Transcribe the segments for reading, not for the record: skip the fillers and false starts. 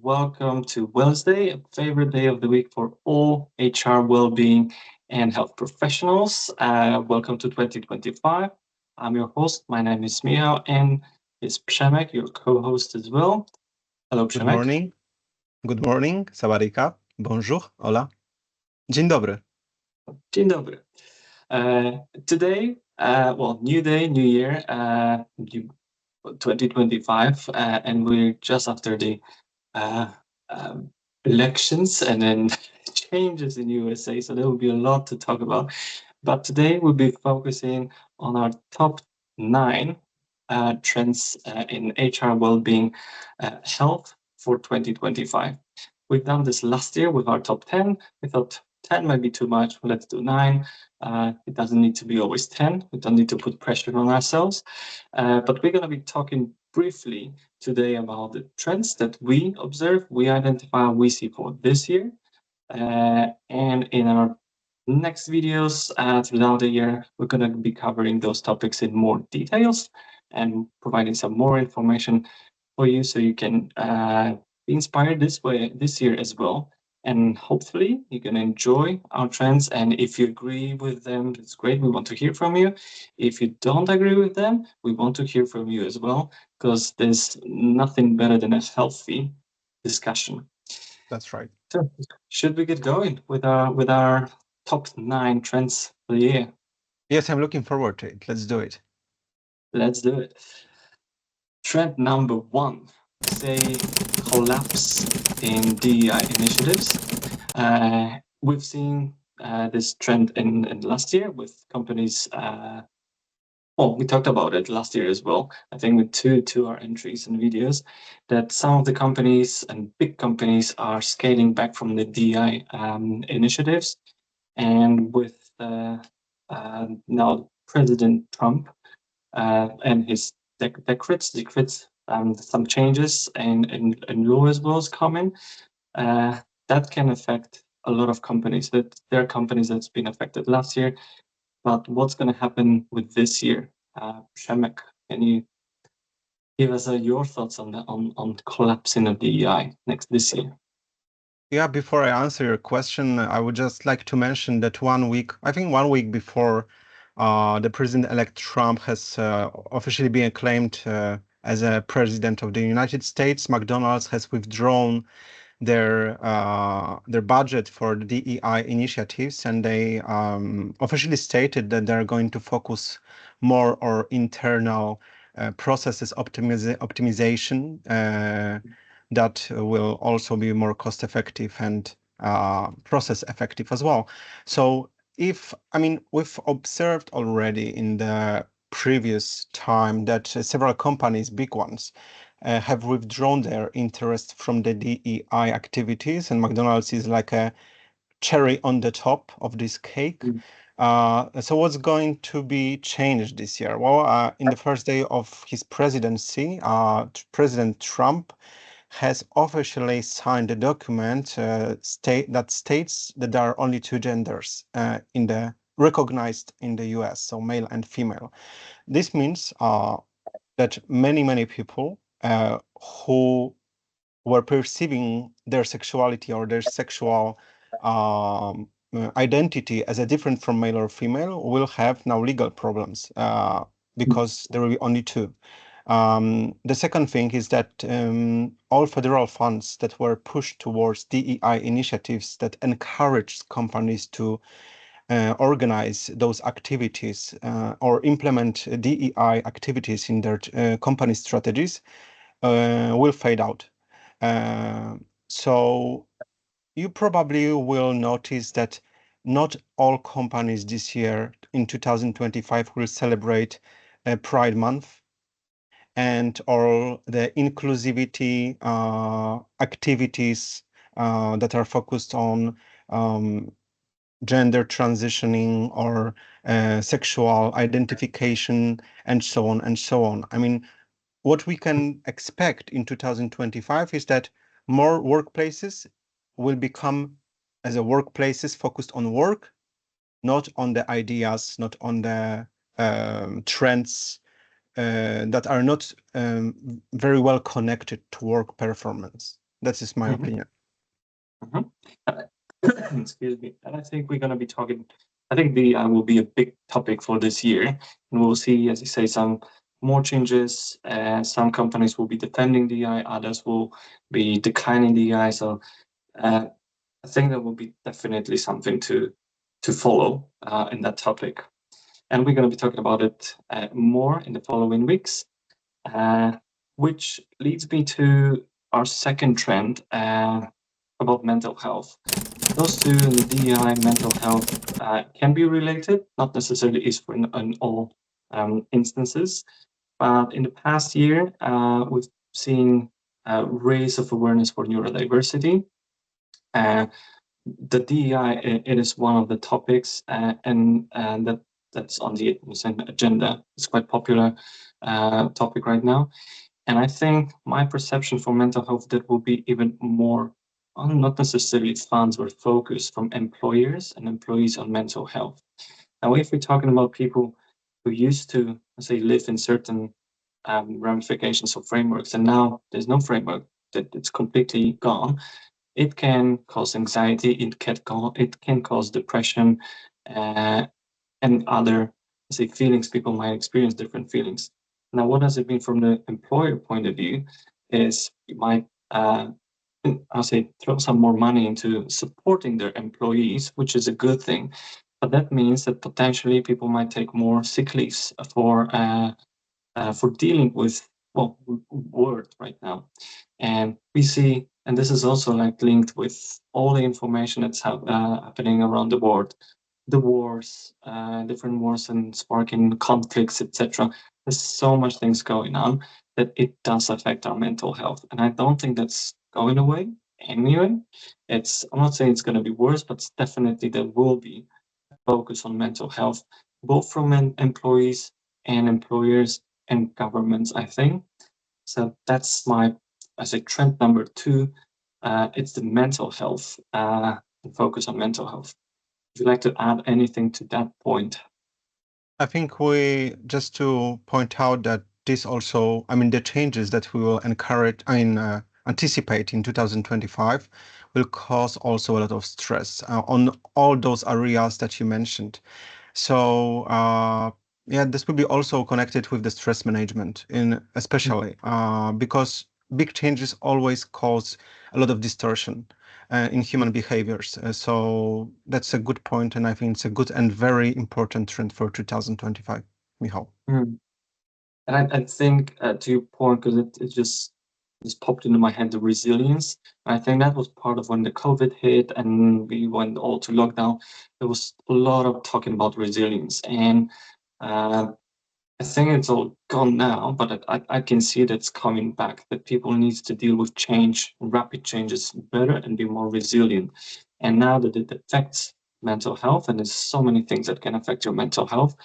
welcome to Wellsday, a favorite day of the week for all HR well-being and health professionals. Welcome to 2025. I'm your host. My name is Michał, and it's Przemek, your co-host as well. Hello, Good Przemek. morning. Good morning. Sawadika. Bonjour. Hola. Dzień dobry. Dzień dobry. Today, new day, new year, 2025, and we're just after the uh, um, elections and then changes in USA. So there will be a lot to talk about. But today we'll be focusing on our top 9 trends in HR well-being health for 2025. We've done this last year with our top 10. We thought 10 might be too much. Let's do 9. It doesn't need to be always 10. We don't need to put pressure on ourselves. But we're going to be talking briefly today about the trends that we observe, we identify, we see for this year. And in our next videos throughout the year, we're going to be covering those topics in more details and providing some more information for you so you can be inspired this year as well. And hopefully you can enjoy our trends. And if you agree with them, it's great. We want to hear from you. If you don't agree with them, we want to hear from you as well, because there's nothing better than a healthy discussion. That's right. So should we get going with our top 9 trends for the year? Yes, I'm looking forward to it. Let's do it. Let's do it. Trend number 1, say collapse in DEI initiatives. We've seen this trend in last year with companies. We talked about it last year as well. I think with two our entries and videos, that some of the companies and big companies are scaling back from the DEI initiatives, and with now President Trump and his decrets, some changes in law as well as coming, that can affect a lot of companies. That there are companies that's been affected last year, but what's going to happen with this year? Przemek, can you give us your thoughts on collapsing of DEI this year? Yeah, before I answer your question, I would just like to mention that 1 week, I think 1 week before the President-elect Trump has officially been acclaimed as a president of the United States, McDonald's has withdrawn their budget for the DEI initiatives, and they officially stated that they're going to focus more on internal processes optimization that will also be more cost effective and process effective as well. So we've observed already in the previous time that several companies, big ones, have withdrawn their interest from the DEI activities, and McDonald's is like a cherry on the top of this cake. So what's going to be changed this year? Well, in the first day of his presidency, President Trump has officially signed a document that states that there are only 2 genders recognized in the US, so male and female. This means that many people who were perceiving their sexuality or their sexual identity as a different from male or female will have now legal problems because there will be only 2. The second thing is that all federal funds that were pushed towards DEI initiatives that encouraged companies to organize those activities or implement DEI activities in their company strategies will fade out. So you probably will notice that not all companies this year in 2025 will celebrate Pride Month and all the inclusivity activities that are focused on gender transitioning or sexual identification and so on and so on. I mean, what we can expect in 2025 is that more workplaces will become as a workplaces focused on work, not on the ideas, not on the trends that are not very well connected to work performance. That is my Mhm, opinion. mhm. Uh, Excuse me. And I think we're going to be talking. I think DEI will be a big topic for this year, and we'll see, as you say, some more changes. Some companies will be defending DEI, others will be declining DEI. So uh, I think that will be definitely something to follow in that topic. And we're going to be talking about it more in the following weeks, uh, which leads me to our second trend about mental health. Those two in the DEI mental health can be related, not necessarily is for in all instances, but in the past year, we've seen a raise of awareness for neurodiversity. Uh, the DEI it is one of the topics, and that's on the agenda. It's quite popular topic right now, and I think my perception for mental health that will be even more on not necessarily funds but focus from employers and employees on mental health. Now, if we're talking about people who used to, let's say, live in certain ramifications of frameworks, and now there's no framework that it's completely gone, it can cause anxiety, it can cause depression, uh, and other, say, feelings. People might experience different feelings. Now, what does it mean from the employer point of view? Is you might, I'll say, throw some more money into supporting their employees, which is a good thing. But that means that potentially people might take more sick leaves for dealing with well work right now, and we see, and this is also like linked with all the information that's happening around the world, the wars, different wars and sparking conflicts, etc. There's so much things going on that it does affect our mental health, and I don't think that's going away anyway. I'm not saying it's going to be worse, but definitely there will be focus on mental health, both from employees and employers and governments, I think. So that's my, I say, trend number two. It's the mental health, the focus on mental health. Would you like to add anything to that point? I think we just to point out that this also, I mean, the changes that we will encourage, anticipate in 2025 will cause also a lot of stress on all those areas that you mentioned. So yeah, this will be also connected with the stress management, in especially because big changes always cause a lot of distortion in human behaviors. So that's a good point, and I think it's a good and very important trend for 2025. Michał. Mm. And I think to your point, because it just popped into my head, the resilience. I think that was part of when the COVID hit and we went all to lockdown. There was a lot of talking about resilience, and uh, I think it's all gone now, but I can see that it's coming back, that people need to deal with change, rapid changes better and be more resilient. And now that it affects mental health, and there's so many things that can affect your mental health,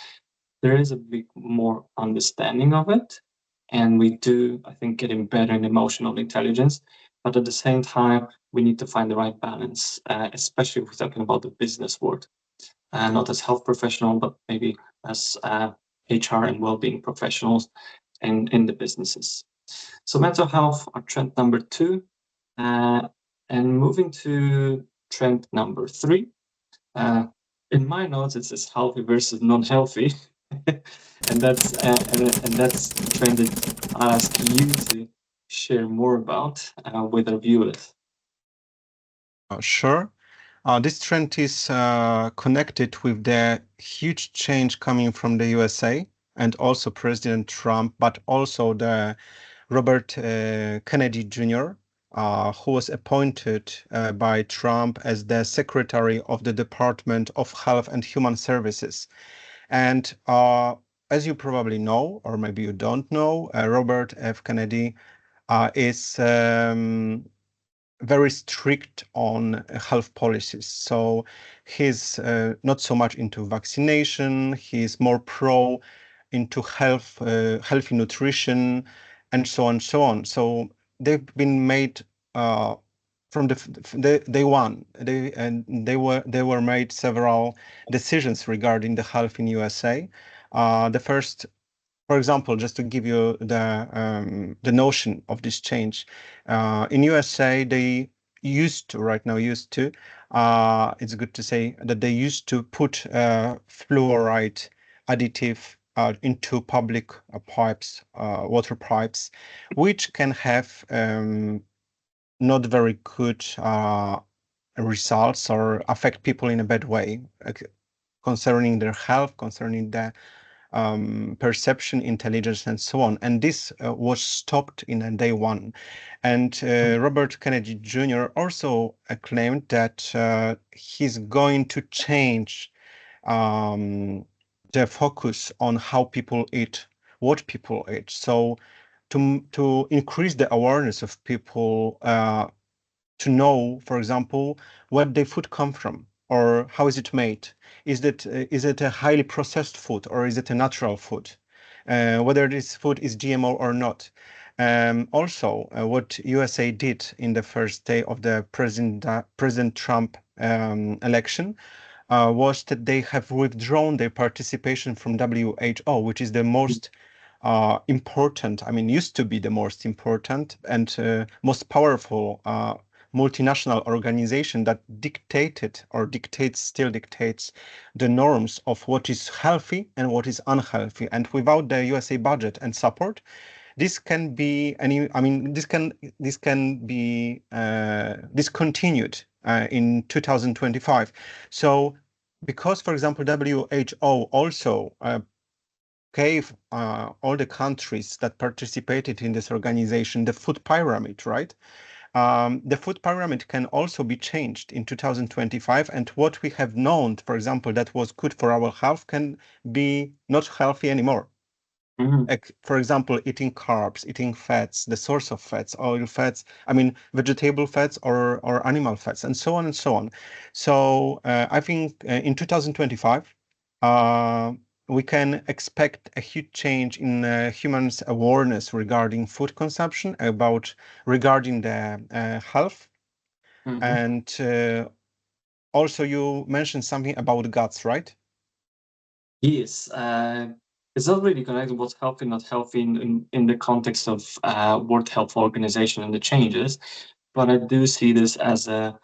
there is a big more understanding of it. And we do, I think, getting better in emotional intelligence. But at the same time, we need to find the right balance, especially if we're talking about the business world, not as health professional, but maybe as HR and well-being professionals in the businesses. So mental health are trend number two, uh, and moving to trend number three. Uh, in my notes, it says healthy versus non-healthy, and that's a trend that I'll ask you to share more about with our viewers. Sure. This trend is connected with the huge change coming from the USA and also President Trump, but also the Robert Kennedy Jr., who was appointed by Trump as the Secretary of the Department of Health and Human Services. And as you probably know, or maybe you don't know, Robert F. Kennedy is very strict on health policies. So he's not so much into vaccination. He's more pro into healthy nutrition, and so on, so on. So they've been made from the day one. They were made several decisions regarding the health in USA. The first for example, just to give you the notion of this change, in USA they used to right now used to it's good to say that they used to put fluoride additive into public pipes, water pipes, which can have not very good results or affect people in a bad way concerning their health, concerning the perception, intelligence, and so on. And this was stopped in day one. And Robert Kennedy Jr. also claimed that he's going to change um, the focus on how people eat, what people eat. So to increase the awareness of people to know, for example, where their food come from or how is it made. Is it a highly processed food or is it a natural food? Whether this food is GMO or not. Also, what USA did in the first day of the President Trump election was that they have withdrawn their participation from WHO, which is the most important, I mean, used to be the most important and most powerful multinational organization that dictated or dictates, still dictates the norms of what is healthy and what is unhealthy. And without the USA budget and support, this can be any, I mean, this can be discontinued in 2025. So because, for example, WHO also gave all the countries that participated in this organization the food pyramid, right? The food pyramid can also be changed in 2025, and what we have known, for example, that was good for our health can be not healthy anymore. Mhm. For example, eating carbs, eating fats, the source of fats, oil fats, I mean, vegetable fats or animal fats, and so on and so on. So I think in 2025, uh, we can expect a huge change in humans' awareness regarding food consumption, regarding the health. Mhm. And also, you mentioned something about guts, right? Yes, it's not really connected what's healthy, not healthy in the context of World Health Organization and the changes, but I do see this as a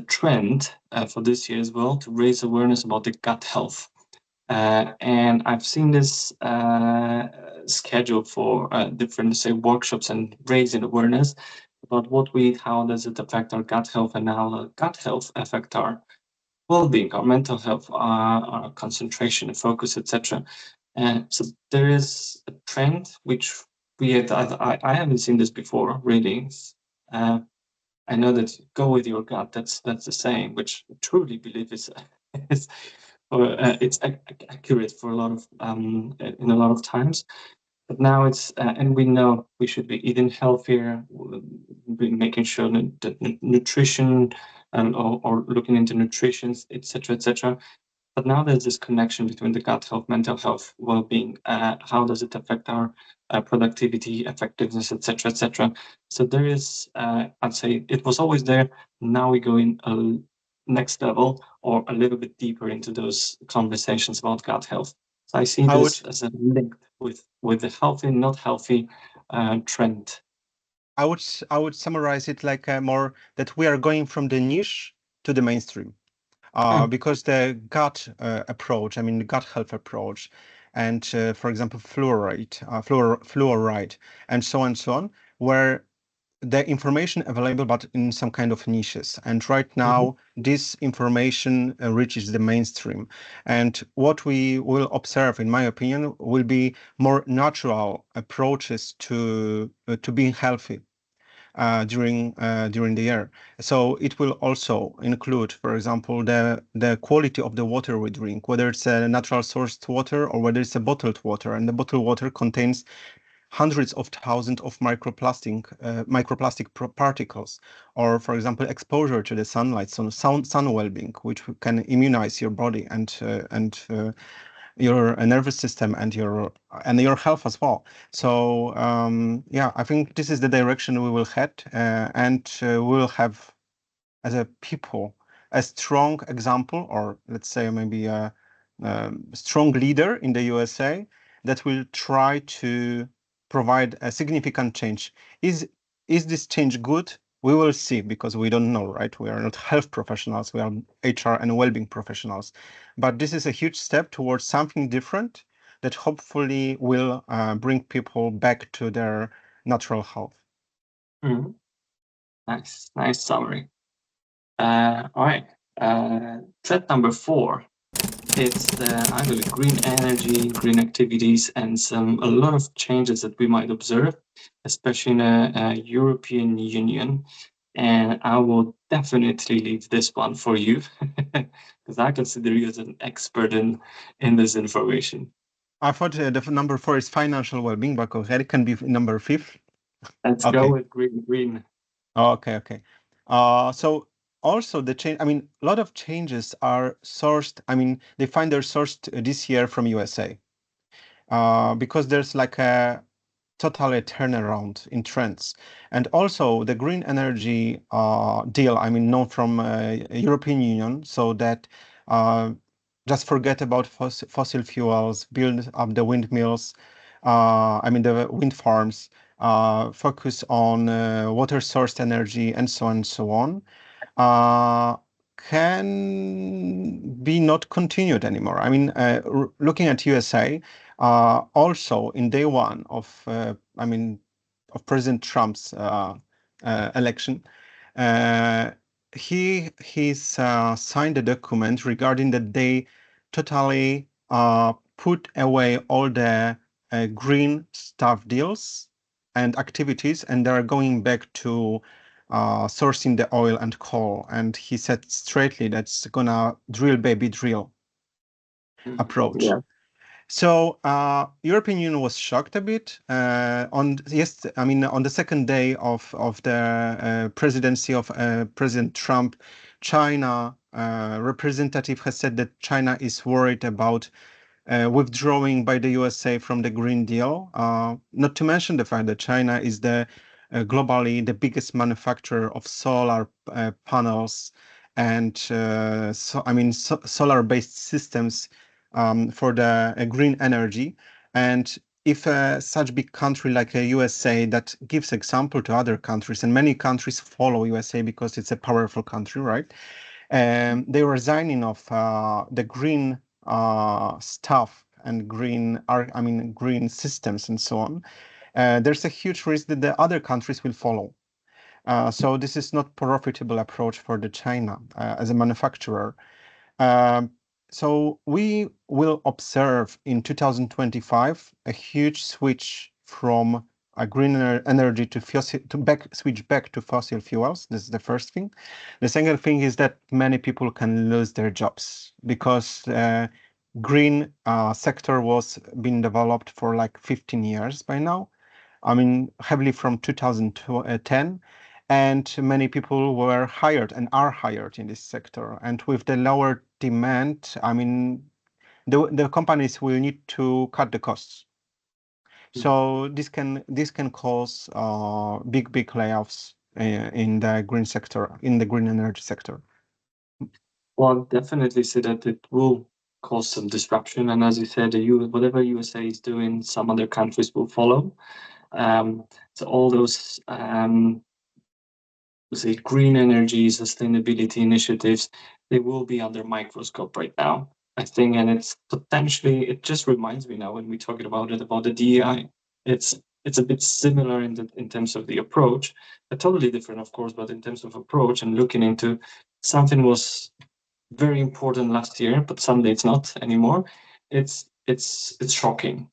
trend for this year as well to raise awareness about the gut health. And I've seen this schedule for different, say, workshops and raising awareness about how does it affect our gut health and how gut health affect our well-being, our mental health, our concentration, focus, etc. And so there is a trend which I haven't seen this before really. Uh, I know that go with your gut. That's the saying, which I truly believe is is it's accurate for a lot of in a lot of times. But now it's and we know we should be eating healthier, be making sure that nutrition or looking into nutrition, etc., etc. But now there's this connection between the gut health, mental health, well-being. How does it affect our productivity, effectiveness, etc., etc. So there is, I'd say, it was always there. Now we go in a next level or a little bit deeper into those conversations about gut health. So I see I would this as a link with the healthy, not healthy trend. I would summarize it like more that we are going from the niche to the mainstream. Hmm. Because the gut approach, I mean, the gut health approach, and for example, fluoride, and so on, were the information available, but in some kind of niches. And right Mhm. now, this information reaches the mainstream. And what we will observe, in my opinion, will be more natural approaches to being healthy during the year. So it will also include, for example, the quality of the water we drink, whether it's a natural sourced water or whether it's a bottled water. And the bottled water contains hundreds of thousands of microplastic particles, or for example, exposure to the sunlight, so sun well-being, which can immunize your body and your nervous system and your health as well. So yeah, I think this is the direction we will head, and we will have as a people a strong example, or let's say maybe a strong leader in the USA that will try to provide a significant change. Is is this change good? We will see because we don't know, right? We are not health professionals, we are HR and well-being professionals. But this is a huge step towards something different that hopefully will bring people back to their natural health. Mhm. Nice summary. All right. Threat number 4. It's I believe green energy, green activities, and a lot of changes that we might observe, especially in a European Union. And I will definitely leave this one for you because I consider you as an expert in this information. I thought the number 4 is financial well-being, but it can be number 5. Let's go Okay. with green. Okay, okay. So also the change, I mean, a lot of changes are sourced, I mean, they find their source this year from USA, because there's like a totally turnaround in trends. And also the green energy deal, I mean, known from European Union, so that uh, just forget about fossil fuels, build up the windmills, I mean, the wind farms, focus on water sourced energy, and so on and so on, uh, can be not continued anymore. I mean, looking at USA, also in day one of, I mean, of President Trump's election, uh, he's signed a document regarding that they totally put away all the green stuff deals and activities, and they're going back to sourcing the oil and coal. And he said straightly that's gonna drill baby drill approach. Yeah. So European Union was shocked a bit on yes, I mean on the second day of the presidency of President Trump. China representative has said that China is worried about withdrawing by the USA from the Green Deal. Not to mention the fact that China is the globally the biggest manufacturer of solar panels and I mean solar-based systems for the green energy. And if such big country like a USA that gives example to other countries, and many countries follow USA because it's a powerful country, right? They were resigning of the green stuff and I mean, green systems and so on. There's a huge risk that the other countries will follow. So this is not profitable approach for the China as a manufacturer. Um, so we will observe in 2025 a huge switch from a greener energy to switch back to fossil fuels. This is the first thing. The second thing is that many people can lose their jobs because green sector was being developed for like 15 years by now. I mean, heavily from 2010, and many people were hired and are hired in this sector. And with the lower demand, I mean, the companies will need to cut the costs. So this can cause big layoffs in the green sector, in the green energy sector. Well, I'll definitely say that it will cause some disruption. And as you said, whatever USA is doing, some other countries will follow. Um, so all those say green energy, sustainability initiatives, they will be under microscope right now, I think. And it's potentially, it just reminds me now when we talking about it about the DEI. It's a bit similar in terms of the approach, but totally different, of course. But in terms of approach and looking into something was very important last year, but suddenly it's not anymore. It's shocking.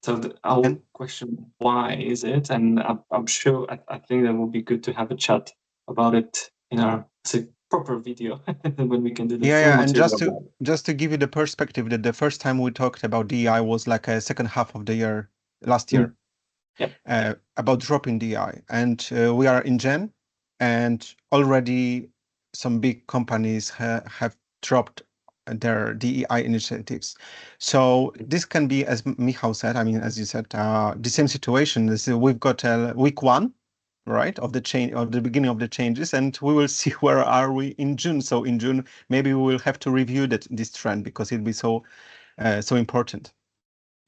So I'll And question why is it, and I'm sure I think that will be good to have a chat about it in our say, proper video when we can do the yeah, full yeah, and material about it. just to give you the perspective that the first time we talked about DEI was like a second half of the year last Mm, year. yep. About dropping DI. And we are in Jan, and already some big companies have dropped their DEI initiatives. So this can be, as Michał said, I mean, as you said, the same situation. We've got week one, right, of the change, of the beginning of the changes, and we will see where are we in June. So in June, maybe we will have to review this trend because it'll be so important.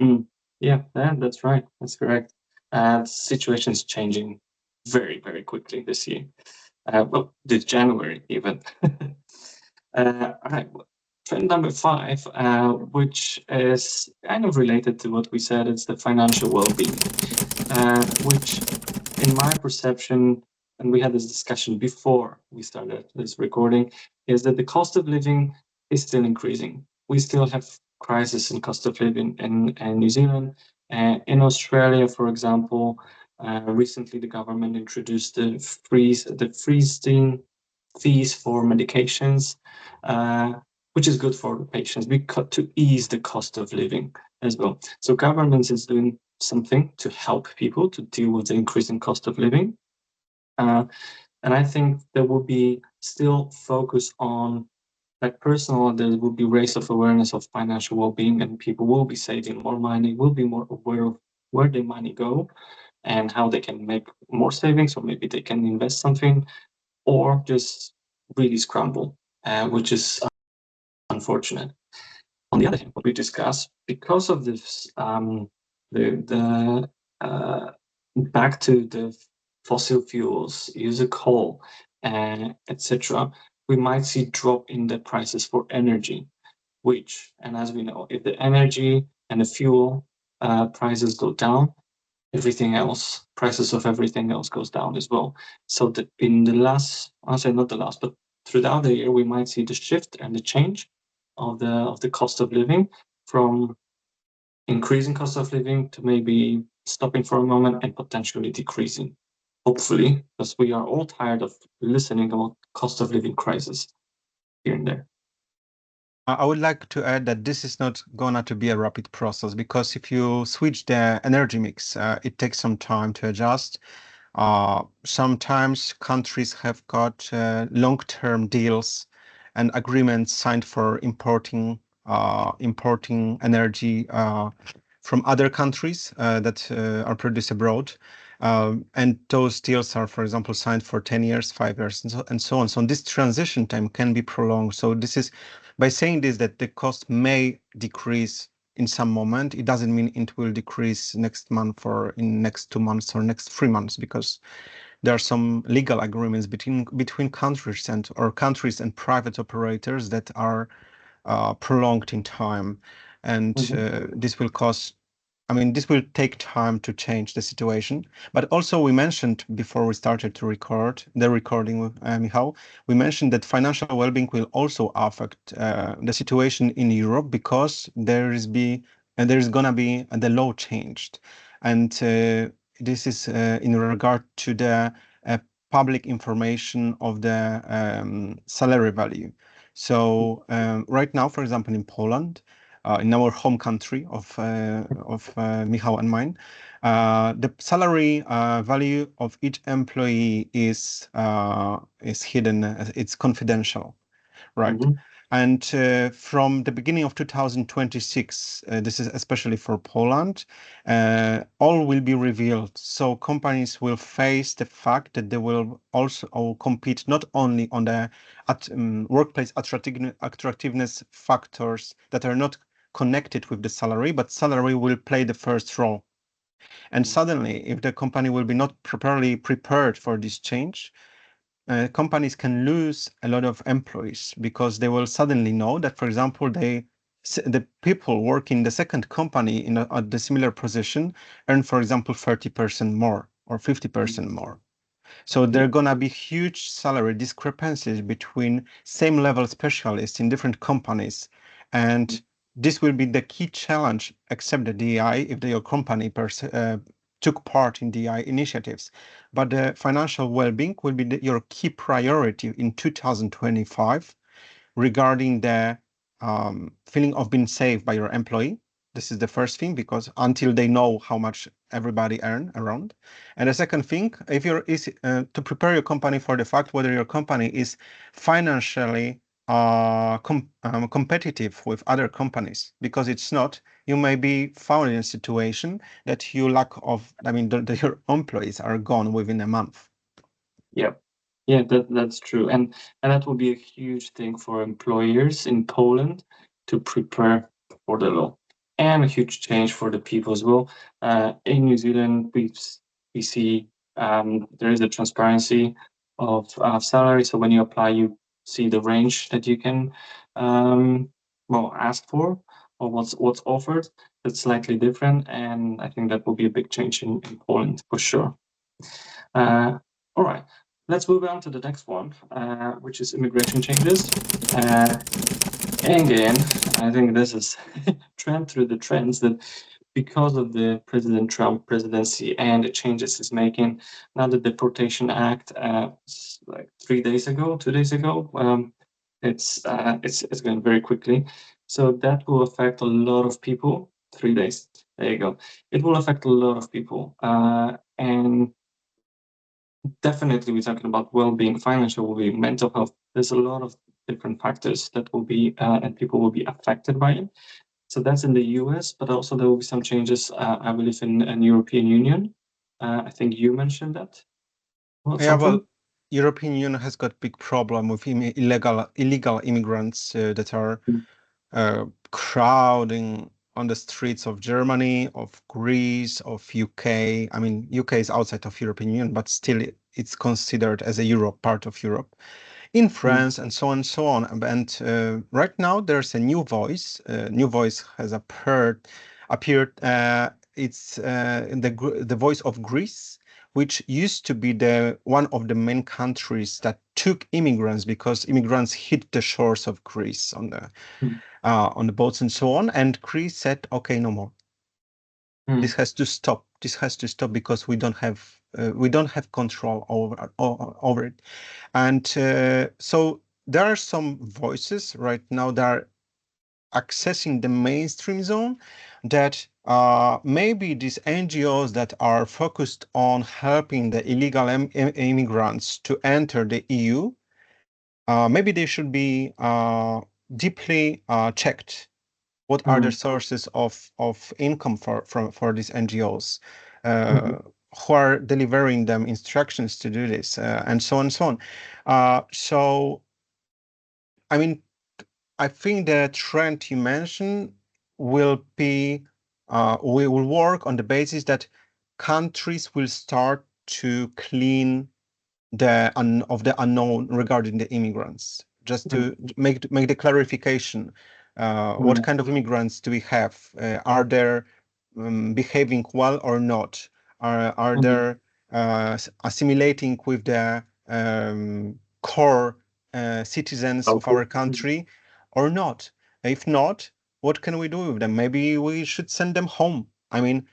Mm. Yeah, that's right. That's correct. The situation is changing very, very quickly this year. Well, this January even. All right. Trend number five, which is kind of related to what we said, it's the financial well-being, which, in my perception, and we had this discussion before we started this recording, is that the cost of living is still increasing. We still have crisis in cost of living in New Zealand. In Australia, for example, recently the government introduced the freezing fees for medications, uh, which is good for the patients because to ease the cost of living as well. So government is doing something to help people to deal with the increasing cost of living. Uh, and I think there will be still focus on like personal, there will be raise of awareness of financial well-being and people will be saving more money, will be more aware of where their money go and how they can make more savings or maybe they can invest something or just really scramble, which is unfortunate. On the other hand, what we discussed, because of this, the back to the fossil fuels, use of coal, etc., we might see drop in the prices for energy, which, and as we know, if the energy and the fuel prices go down, everything else, prices of everything else goes down as well. So that in the last, I'll say not the last, but throughout the year, we might see the shift and the change of the cost of living from increasing cost of living to maybe stopping for a moment and potentially decreasing. Hopefully, because we are all tired of listening about cost of living crisis here and there. I would like to add that this is not gonna to be a rapid process because if you switch the energy mix, it takes some time to adjust. Sometimes countries have got long-term deals and agreements signed for importing energy from other countries that are produced abroad. And those deals are, for example, signed for 10 years, 5 years, and so on. So this transition time can be prolonged. So this is by saying this that the cost may decrease in some moment. It doesn't mean it will decrease next month or in next 2 months or next 3 months because there are some legal agreements between countries and private operators that are prolonged in time, and Mhm, this will cause. I mean, this will take time to change the situation. But also, we mentioned before we started to record the recording with Michał, we mentioned that financial well-being will also affect the situation in Europe because there is gonna be the law changed, and this is in regard to the uh, public information of the salary value. So right now, for example, in Poland, in our home country of Michał and mine, the salary value of each employee is hidden. It's confidential, right? mhm, And from the beginning of 2026, this is especially for Poland, all will be revealed. So companies will face the fact that they will also compete not only on the workplace attractiveness factors that are not connected with the salary, but salary will play the first role. And mhm, suddenly, if the company will be not properly prepared for this change, companies can lose a lot of employees because they will suddenly know that, for example, the people working in the second company at the similar position earn, for example, 30% more or 50% mhm. more. So there Yeah, are gonna be huge salary discrepancies between same level specialists in different companies, and this will be the key challenge. Except the DEI, if your company took part in DEI initiatives, but the financial well-being will be your key priority in 2025 regarding the feeling of being saved by your employee. This is the first thing because until they know how much everybody earn around. And the second thing, if you're is to prepare your company for the fact whether your company is financially competitive with other companies. Because it's not, you may be found in a situation that you lack of, I mean, your employees are gone within a month. yeah, yeah. That's true, and that will be a huge thing for employers in Poland to prepare for the law. and a huge change for the people as well. In New Zealand, we see there is a transparency of salary. So when you apply, you see the range that you can ask for, or what's offered. That's slightly different, and I think that will be a big change in Poland for sure. All right, let's move on to the next one, which is immigration changes. Again, I think this is trend through the trends that because of the President Trump presidency and the changes he's making, now the Deportation Act, like 3 days ago, 2 days ago, it's going very quickly. So that will affect a lot of people. 3 days, there you go. It will affect a lot of people, and definitely we're talking about well-being, financial well-being, mental health. There's a lot of different factors that will be and people will be affected by it. So that's in the US, but also there will be some changes, I believe, in European Union. I think you mentioned that at Yeah, some well, point. European Union has got big problem with illegal immigrants that are Mm, crowding on the streets of Germany, of Greece, of UK. I mean, UK is outside of European Union, but still it's considered as a Europe, part of Europe. In mm, France and so on and so on. And right now there's a new voice. New voice has appeared. It's the voice of Greece, which used to be the one of the main countries that took immigrants because immigrants hit the shores of Greece mm, on the boats and so on. And Greece said, "Okay, no more. This mm, has to stop. This has to stop because we don't have control over it." And so there are some voices right now that are accessing the mainstream zone that maybe these NGOs that are focused on helping the illegal immigrants to enter the EU, maybe they should be deeply checked. What are the mm, sources of income for these NGOs? mhm, Who are delivering them instructions to do this, and so on and so on. So, I mean, I think the trend you mentioned will be, we will work on the basis that countries will start to clean of the unknown regarding the immigrants. Just to mm, make the clarification, what mm, kind of immigrants do we have? Are they behaving well or not? Are mm. they assimilating with the core citizens of our Local. Mm, country or not? If not, what can we do with them? Maybe we should send them home. I mean,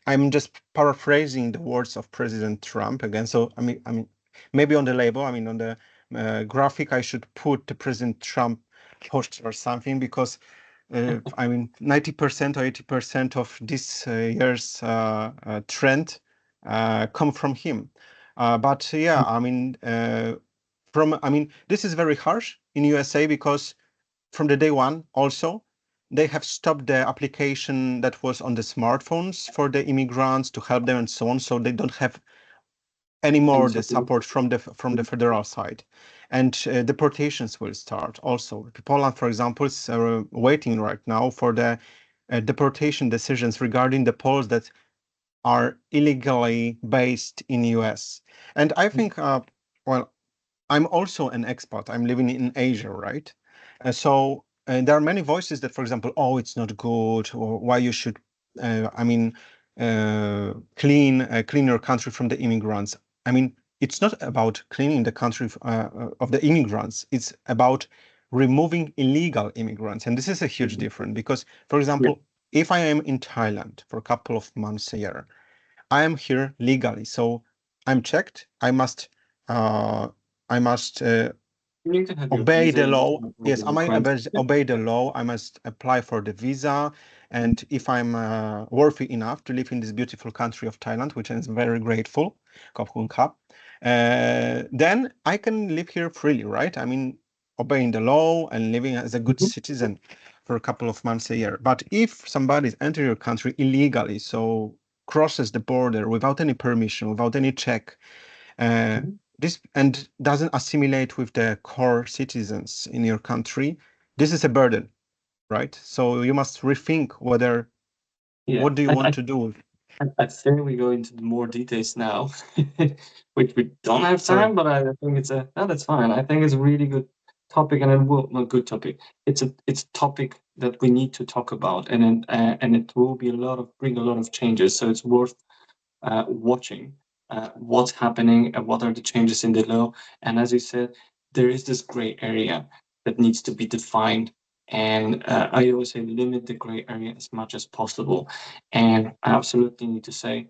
I'm just paraphrasing the words of President Trump again. So I mean, maybe on the label, I mean, on the graphic, I should put the President Trump poster or something because I mean, 90% or 80% of this year's trend come from him. But yeah, I mean, this is very harsh in USA because from the day one also they have stopped the application that was on the smartphones for the immigrants to help them and so on, so they don't have and anymore the support. support from the Mm, federal side. And deportations will start also. Poland, for example, is waiting right now for the deportation decisions regarding the Poles that are illegally based in US. And I mm, think well, I'm also an expat. I'm living in Asia, right? So there are many voices that, for example, oh, it's not good, or why you should, I mean, clean your country from the immigrants. I mean, it's not about cleaning the country of the immigrants. It's about removing illegal immigrants, and this is a huge mm. difference because, for Yeah, example, if I am in Thailand for a couple of months a year, I am here legally, so I'm checked. Uh, I must you can have your obey visa. the You law. can have all Yes, the I might requirements. Yeah. obey the law. I must apply for the visa. And if I'm worthy enough to live in this beautiful country of Thailand, which I'm very grateful, Khop Khun Kap, then I can live here freely, right? I mean, obeying the law and living as a good Mhm, citizen for a couple of months a year. But if somebody's enter your country illegally, so crosses the border without any permission, without any check, uh, mhm, this and doesn't assimilate with the core citizens in your country, this is a burden, right? So you must rethink whether Yeah, what do you want to do. I think we go into the more details now, which we don't have Sorry. time, but I think it's a no, that's fine. I think it's a really good topic, and it will a good topic. It's a topic that we need to talk about, and it will be a lot of bring a lot of changes. So it's worth watching what's happening and what are the changes in the law. And as you said, there is this gray area that needs to be defined. And I always say limit the gray area as much as possible. And I absolutely need to say,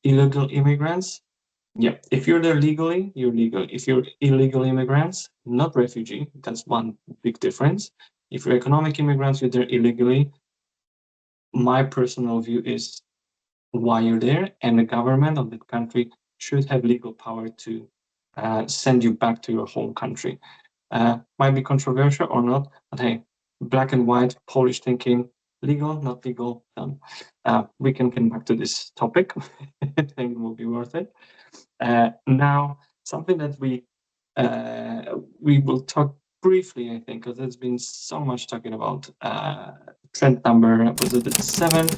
illegal immigrants, yeah, if you're there legally, you're legal. If you're illegal immigrants, not refugee, that's one big difference. If you're economic immigrants, you're there illegally. My personal view is why you're there, and the government of the country should have legal power to send you back to your home country. Might be controversial or not, but hey, black and white, Polish thinking, legal, not legal, done. We can come back to this topic. I think it will be worth it. Now, something that we will talk briefly, I think, because there's been so much talking about trend number, was it 7?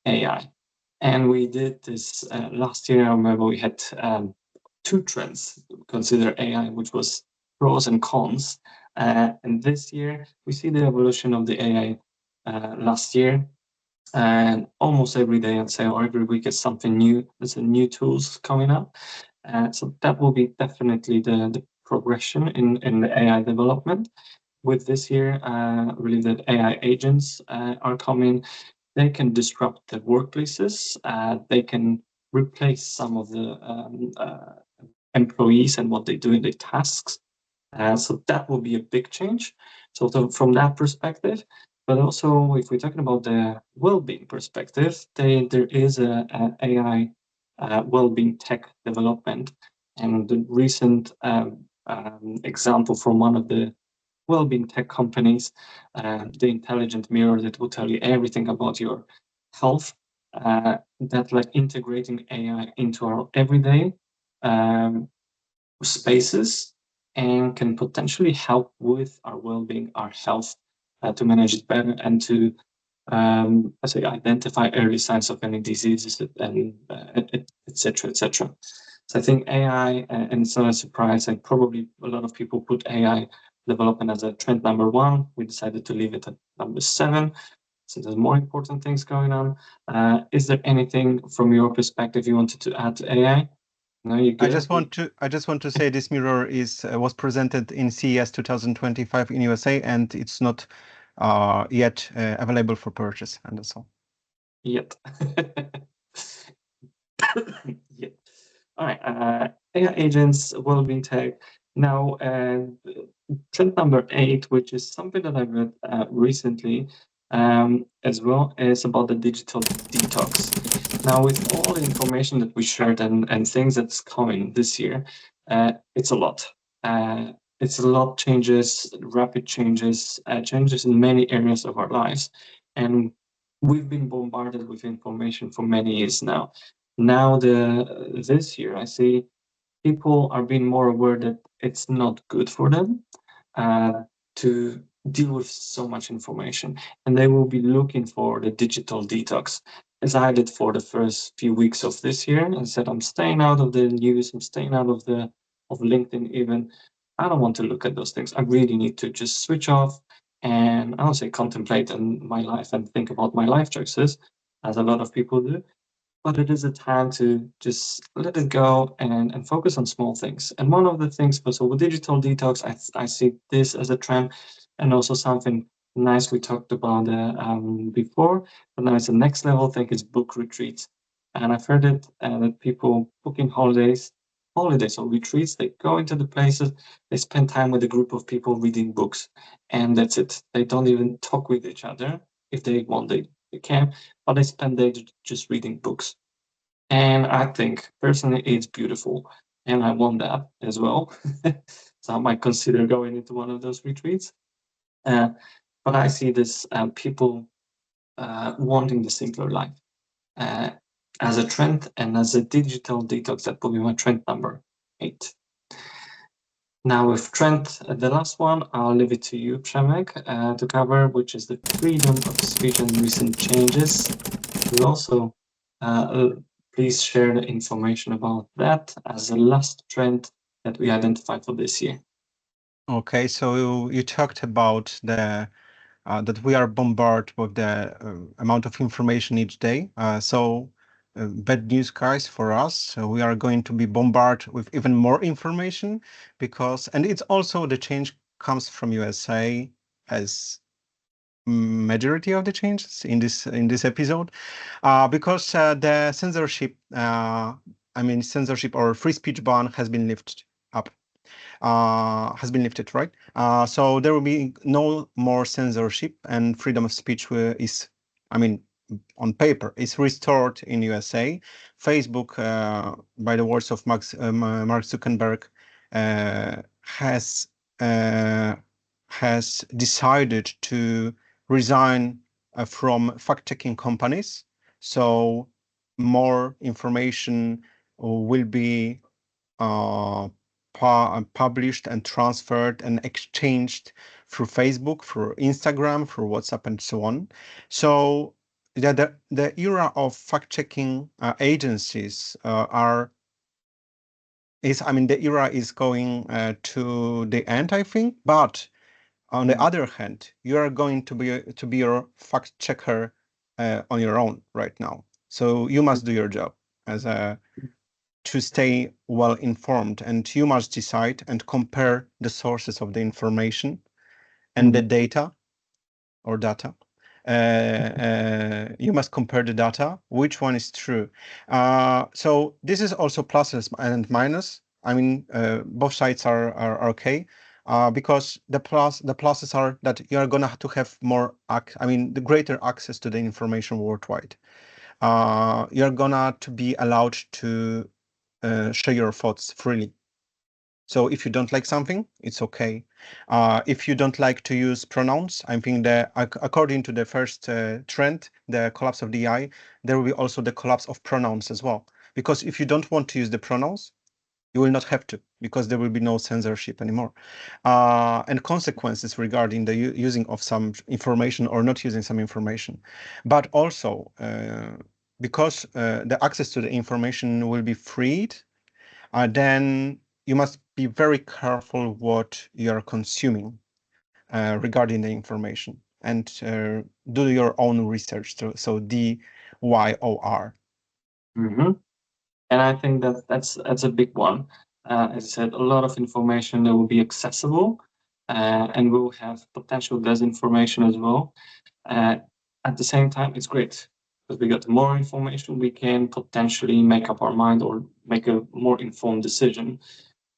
AI. And we did this last year. I remember we had two trends consider AI, which was pros and cons. And this year, we see the evolution of the AI last year. And almost every day, I'd say, or every week, is something new. There's a new tools coming up. So that will be definitely the progression in the AI development. With this year, I believe that AI agents are coming. They can disrupt the workplaces. They can replace some of the employees and what they do in their tasks. So that will be a big change. So from that perspective, but also if we're talking about the well-being perspective, there is a AI well-being tech development, and the recent example from one of the well-being tech companies, the intelligent mirror that will tell you everything about your health, that like integrating AI into our everyday um, spaces and can potentially help with our well-being, our health, to manage it better and to I say identify early signs of any diseases and etc. etc. So I think AI, and it's not a surprise, and probably a lot of people put AI development as a trend number one. We decided to leave it at number 7. So there's more important things going on. Is there anything from your perspective you wanted to add to AI? No, you good? I just want to say this mirror is was presented in CES 2025 in USA, and it's not yet available for purchase, and that's all. Yet. Yeah. All right. AI agents, well-being tech. Now, trend number 8, which is something that I've read recently as well, is about the digital detox. Now, with all the information that we shared and things that's coming this year, it's a lot. It's a lot changes, rapid changes, changes in many areas of our lives, and we've been bombarded with information for many years now. Now, this year, I see people are being more aware that it's not good for them uh, to deal with so much information, and they will be looking for the digital detox, as I did for the first few weeks of this year. I said, I'm staying out of the news, I'm staying out of the of LinkedIn even. I don't want to look at those things. I really need to just switch off and I don't say contemplate on my life and think about my life choices, as a lot of people do, but it is a time to just let it go and focus on small things. And one of the things, so with digital detox, I see this as a trend, and also something nice we talked about before, but now it's the next level thing is book retreats. And I've heard it that people booking holidays or retreats, they go into the places, they spend time with a group of people reading books, and that's it. They don't even talk with each other. If they want, they can, but they spend day just reading books. And I think personally it's beautiful, and I want that as well. So I might consider going into one of those retreats. Uh, but I see this people wanting the simpler life uh, as a trend, and as a digital detox, that will be my trend number 8. Now with trend, the last one, I'll leave it to you, Przemek, to cover, which is the freedom of speech and recent changes. We'll also please share the information about that as the last trend that we identified for this year. Okay, so you talked about the that we are bombarded with the amount of information each day. Bad news, guys, for us. So we are going to be bombarded with even more information because, and it's also the change comes from USA as majority of the changes in this episode, because the censorship, censorship or free speech ban has been lifted up. Right? So there will be no more censorship, and freedom of speech is, I mean, on paper, is restored in USA. Facebook, by the words of Mark Zuckerberg, uh, has uh, has decided to resign from fact-checking companies. So more information will be uh, published and transferred and exchanged through Facebook, through Instagram, through WhatsApp, and so on. So the era of fact-checking agencies the era is going to the end, I think. But on the other hand, you are going to be your fact checker on your own right now. So you must do your job as a to stay well informed, and you must decide and compare the sources of the information and the data or data. You must compare the data, which one is true. So this is also pluses and minus. Both sides are okay. Because the pluses are that you are gonna to have more, the greater access to the information worldwide. You're gonna to be allowed to share your thoughts freely. So if you don't like something, it's okay. If you don't like to use pronouns, I think that according to the first trend, the collapse of the AI, there will be also the collapse of pronouns as well. Because if you don't want to use the pronouns, you will not have to, because there will be no censorship anymore. And consequences regarding the using of some information or not using some information. But also, because the access to the information will be freed, then you must be very careful what you are consuming regarding the information, and do your own research. So DYOR. Mm-hmm. And I think that that's a big one. As I said, a lot of information that will be accessible, and we'll have potential disinformation as well. Uh, at the same time, it's great because we got more information, we can potentially make up our mind or make a more informed decision.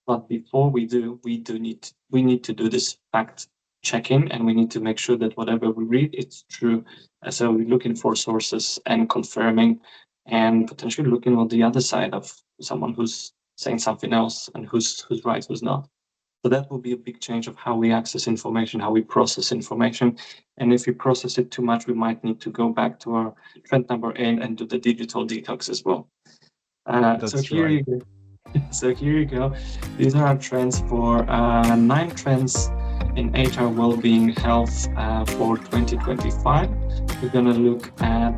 But before we need to do this fact checking, and we need to make sure that whatever we read, it's true. So we're looking for sources and confirming, and potentially looking on the other side of someone who's saying something else and who's right, who's not. So that will be a big change of how we access information, how we process information. And if we process it too much, we might need to go back to our trend number 8 and do the digital detox as well. So That's here right. you go. So here you go. These are our trends for 9 trends in HR well-being health for 2025. We're gonna look at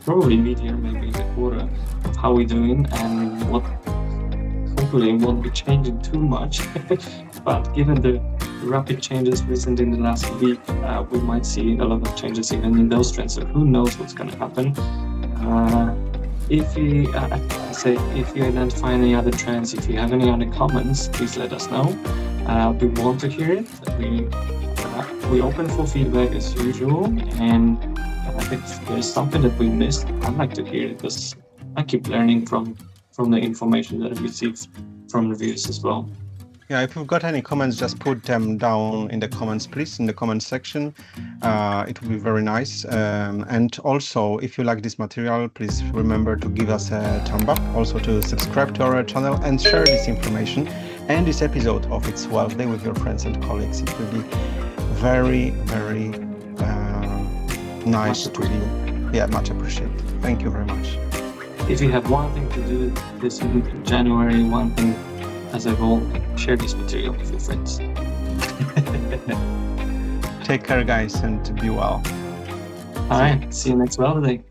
probably mid-year, maybe in the quarter, of how we're doing and what hopefully won't be changing too much. But given the rapid changes recent in the last week, we might see a lot of changes even in those trends. So who knows what's going to happen? If you if you identify any other trends, if you have any other comments, please let us know. We want to hear it. We open for feedback as usual, and if there's something that we missed, I'd like to hear it because I keep learning from the information that I receive from reviews as well. Yeah, if you've got any comments, just put them down in the comments, please, in the comment section. It would be very nice. And also, if you like this material, please remember to give us a thumb up, also to subscribe to our channel and share this information and this episode of It's Wellsday with your friends and colleagues. It will be very, very nice to be, much appreciated. Thank you very much. If you have one thing to do this in January, one thing as a goal, and share this material with your friends. Take care, guys, and be well. All right. See you next Wellsday.